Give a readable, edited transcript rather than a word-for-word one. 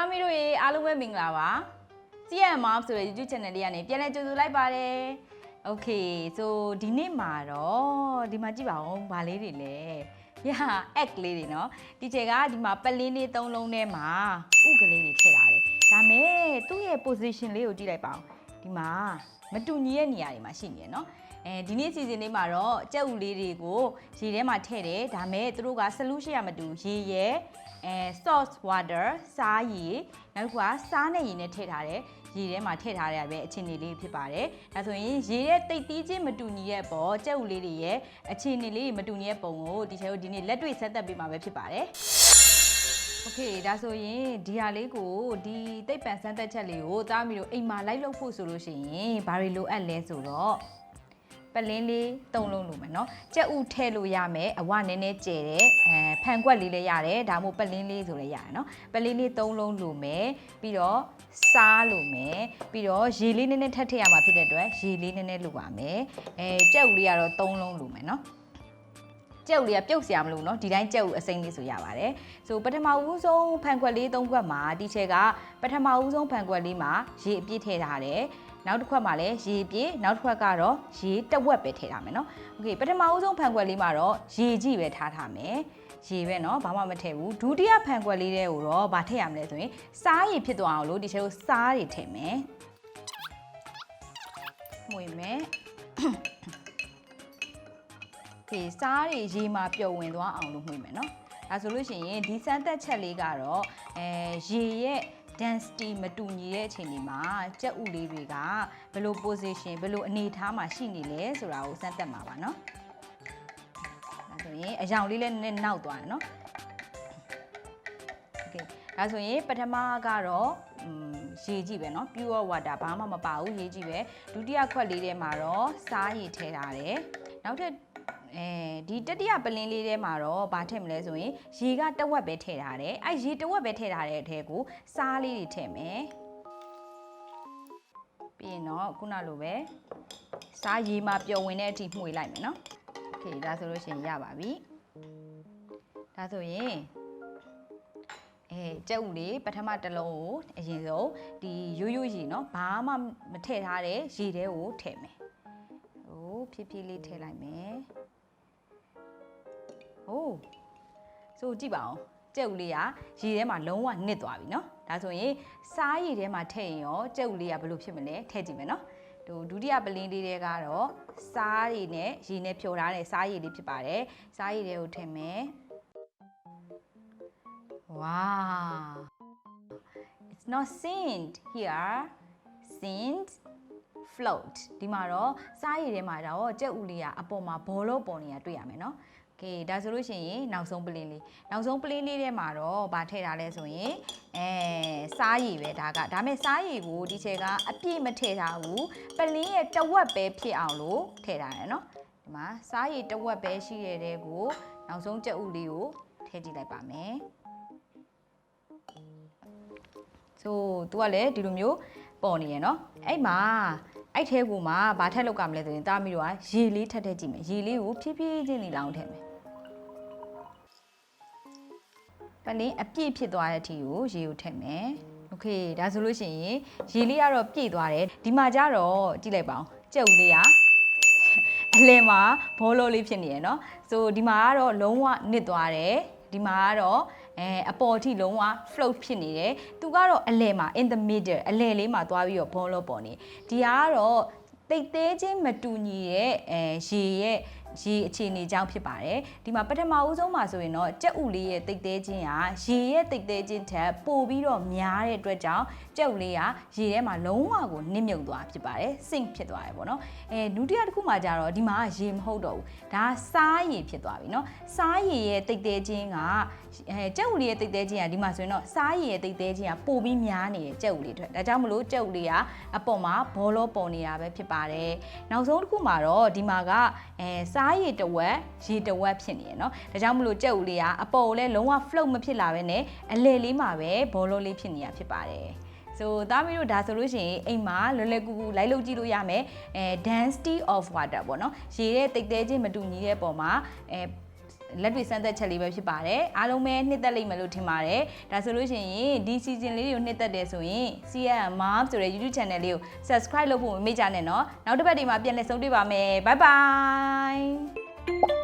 သားမီးတို့ရေအားလုံးပဲမင်္ဂလာပါကြည့်ရမှာဆိုရ YouTube channel လေးကနေပြန်လဲကြိုဆိုလိုက်ပါတယ် Okay so ဒီနေ့မှာတော့ဒီမှာကြည့်ပါဦးဗာလေးတွေလဲegg လေးတွေနော်ဒီချက်ကဒီမှာပလင်းလေး၃လုံးထဲမှာဥကလေးတွေထည့်ထားတယ်ဒါမဲ့သူ့ရဲ့ position လေးကိုကြည့်လိုက်ပါဦးဒီမှာမတူညီတဲ့နေရာတွေမှာရှိနေရနော်ဒီနေ့ season လေးမှာတော့ကြက်ဥလေးတွေကိုရေထဲမှာထည့်တယ်ဒါမဲ့သူတို့က solution ရမတူရေရဲ့sauce water စားရေနောက်တစ်ခုကစားနဲ့ရေနဲ့ထည့်ထားတယ်ရေထဲမှာထည့်ထားရပဲအခြေအနေလေးဖြစ်ပါတယ်ဒါဆိုရင်ရေရဲ့တိတ်တီးချင်းမတူညီရဲ့ပေါ့ကြက်ဥလေးတွေရဲ့အခြေအနေလေးမတူညီရဲ့ပုံကိုဒီချေကိုဒီနေ့လက်တွေ့ဆက်သက်ပေးမှာပဲဖြစ်ပါတယ်โอเคဒါဆိုရင်ဒီဟာလေးကိုဒီတိတ်ပံစမ်းသက်ချက်လေးကိုသားမီတို့အိမ်မှာလိုက်လုပ်ဖို့ဆိုလို့ရှိရင်ဘာတွေလိုအပ်လဲဆိုတော့ပလင်းလေး၃လုံးလိုမယ်เนาะကြက်ဥထည့်လို့ရမယ်အဝနည်းနည်းကျဲတယ်ဖန်ကွက်လေးလည်းရတယ်ဒါမှမဟုတ်ပလင်းလေးဆိုလည်းရတယ်เนาะပလင်းလေး၃လုံးလိုမယ်ပြီးတော့စားလိုမယ်ပြီးတော့ရေလေးနည်းနည်းထပ်ထည့်ရမှာဖြစ်တဲ့အတွက်ရေလေးနည်းနည်းလိုပါမယ်ကြက်ဥလေးကတော့၃လုံးလိုမယ်เนาะကြက်ဥလေးကပြုတ်စရာမလိုเนาะဒီတိုင်းကြက်ဥအစိမ်းလေးဆိုရပါတယ်ဆိုပထမဦးဆုံးဖန်ကွက်လေး၃ခွက်မှာဒီချက်ကပထမဦးဆုံးဖန်ကွက်လေးမှာရေအပြည့်ထည့်ထားတယ်နောက်တစ်ခွက်မှာလည်းရေပြည့်နောက်တစ်ခွက်ကတော့ရေတဝက်ပဲထည့်ထားမယ်เนาะโอเคပထမဦးဆုံးဖန်ခွက်လေးမှာတော့ရေကြီးပဲထားထားမယ်ရေပဲเนาะဘာမှမထည့်ဘူးဒုတိယဖန်ခွက်လေးတွေကိုတော့ဗာထည့်ရမလဲဆိုရင်စားရေဖြစ်သွားအောင်လို့ဒီချက်ကိုစားတွေထည့်မယ်မှွေမယ်โอเคစားတွေရေမှာပျော်ဝင်သွားအောင်လို့မှွေမယ်เนาะဒါဆိုလို့ရှိရင်ဒီစမ်းသက်ချက်လေးကတော့ရေရဲ့density မတူညီတဲ့အချိန်ဒီမှာကြက်ဥလေးတွေကဘယ်လို position ဘယ်လိုအနေထားမှာရှိနေလဲဆိုတာကိုစမ်းသပ်မှာပါเนาะဒါဆိုရင်အရောင်လေးလည်းနည်းနည်းနောက်သွားတယ်เนาะโอเคဒါဆိုရင်ပထမကတော့ရေကြည့်ပဲเนาะ pure water ဘာမှမပါဘူးရေကြည့်ပဲဒုတိယခွက်လေးထဲမှာတော့စားရည်ထည့်ထားတယ်နောက်ထပ်ဒီတတိယပလင်းလေးထဲမှာတော့ဗာထည့်မလဲဆိုရင်ရေကတဝက်ပဲထည့်ထားတယ်ရေတဝက်ပဲထည့်ထားတဲ့အထဲကိုစားလေးတွေထည့်မယ်ပြီးရင်တော့ခုနလိုပဲစားရေမှာပျော်ဝင်တဲ့အထိမှွေလိုက်မယ်နော်โอเคဒါဆိုလို့ရှိရင်ရပါပြီဒါဆိုရင်ကြက်ဥလေးပထမတစ်လုံးကိုအရင်ဆုံးဒီရိုးရိုးရေနော်ဘာမှမထည့်ထားတဲ့ရေထဲကိုထည့်မယ်ဟိုဖြည်းဖြည်းလေးထည့်လိုက်မယ်ဆိုကြည့်ပါအောင်ကြက်ဥလေးကရေထဲမှာလုံးဝနစ်သွားပြီเนาะဒါဆိုရင်စားရေထဲမှာထည့်ရင်ရောကြက်ဥလေးကဘယ်လိုဖြစ်မလဲထည့်ကြည့်မယ်เนาะဒုတိယပလင်းလေးတွေကတော့စားရည်နဲ့ရေနဲ့ဖြိုထားတဲ့စားရည်လေးဖြစ်ပါတယ်စားရည်တွေကိုထည့်မယ် Wow It's not sink here sink float ဒီမှာတော့စားရည်ထဲမှာတော့ကြက်ဥလေးကအပေါ်မှာဘောလုံးပေါ်နေတာတွေ့ရမယ်เนาะโอเคဒါဆိုလို့ရှိရင်နောက်ဆုံးပလင်းလေးထဲမှာတော့ဗာထည့်ထားလဲဆိုရင်စားရည်ပဲဒါမဲ့စားရည်ကိုဒီချက်ကအပြည့်မထည့်ထားဘူးပလင်းရဲ့တဝက်ပဲဖြစ်အောင်လို့ထည့်ထားတယ်เนาะဒီမှာစားရည်တဝက်ပဲရှိတဲ့တဲ့ကိုနောက်ဆုံးကြက်ဥလေးကိုထည့်ကြည့်လိုက်ပါမယ်ဆိုသူကလည်းဒီလိုမျိုးပေါ်နေရเนาะအဲ့မှာအဲ့ထဲကူမှာဗာထက်လောက်ကမလဲဆိုရင်တာမီတို့ကရေလေးထက်ကြည့်မယ်ရေလေးကိုဖြည်းဖြည်းချင်းလေးလောင်းထည့်မယ်ပလင်းအပြည့်ဖြစ်သွားတဲ့အထိကိုရေကိုထည့်မယ်โอเคဒါဆိုလို့ရှိရင်ရေလေးကတော့ပြည့်သွားတယ်ဒီမှာကျတော့ကြည့်လိုက်ပါဦးကြက်ဥလေးကအလယ်မှာဘောလုံးလေးဖြစ်နေရယ်เนาะဆိုဒီမှာကတော့လုံးဝနစ်သွားတယ်ဒီမှာကတော့အပေါ်ထိလုံးဝ float ဖြစ်နေတယ်သူကတော့အလယ်မှာ in the middle အလယ်လေးမှာသွားပြီးတော့ဘောလုံးပေါ်နေဒီကတော့တိတ်သေးချင်းမတူညီရဲ့ရေရဲ့ရေအခြေအနေကြောင့်ဖြစ်ပါတယ်ဒီမှာပထမဦးဆုံးမှာဆိုရင်တော့ကြက်ဥလေးရဲ့တိတ်သေးချင်းကရေရဲ့တိတ်သေးချင်းထက်ပိုပြီးတော့များတဲ့အတွက်ကြောင့်ကြက်ဥလေးကရေထဲမှာလုံးဝကိုနစ်မြုပ်သွားဖြစ်ပါတယ် sink ဖြစ်သွားတယ်ပေါ့နော်ဒုတိယတစ်ခုမှာကျတော့ဒီမှာရေမဟုတ်တော့ဘူးဒါစားရေဖြစ်သွားပြီเนาะစားရေရဲ့တိတ်သေးချင်းကကြက်ဥလေးရဲ့တိတ်သေးချင်းကဒီမှာဆိုရင်တော့စားရေရဲ့တိတ်သေးချင်းကပိုပြီးများနေတယ်ကြက်ဥလေးအတွက်ဒါကြောင့်မလို့ကြက်ဥလေးကအပေါ်မှာဘောလုံးပေါ်နေတာပဲဖြစ်ပါတယ်နောက်ဆုံးတစ်ခုမှာတော့ဒီမှာကစားရည်တဝက်ရေတဝက်ဖြစ်နေရယ်เนาะဒါကြောင့်မလို့ကြက်ဥလေးကအပေါ်ကိုလည်းလုံးဝ float မဖြစ်လာဘဲနဲ့အလယ်လေးမှာပဲဘောလုံးလေးဖြစ်နေတာဖြစ်ပါတယ်ဆိုသားမီးတို့ဒါဆိုလို့ရှိရင်အိမ်မှာလွယ်လွယ်ကူကူလိုက်လုပ်ကြည့်လို့ရမယ်density of water ပေါ့နော်ရေရဲ့တိတ်သေးချင်းမတူညီတဲ့ပုံမှာ လက်တွေစမ်းသက်ချက်လေးပဲဖြစ်ပါတယ်အားလုံးပဲနှစ်သက်လိမ့်မယ်လို့ထင်ပါတယ်ဒါဆိုလို့ရှိရင်ဒီ season လေးတွေကိုနှစ်သက်တယ်ဆိုရင် CM Mom ဆိုတဲ့ YouTube channel လေးကို subscribe လုပ်ဖို့မမေ့ကြနဲ့เนาะနောက်တစ်ပတ်ဒီမှာပြန်လည်ဆုံတွေ့ပါမယ် bye bye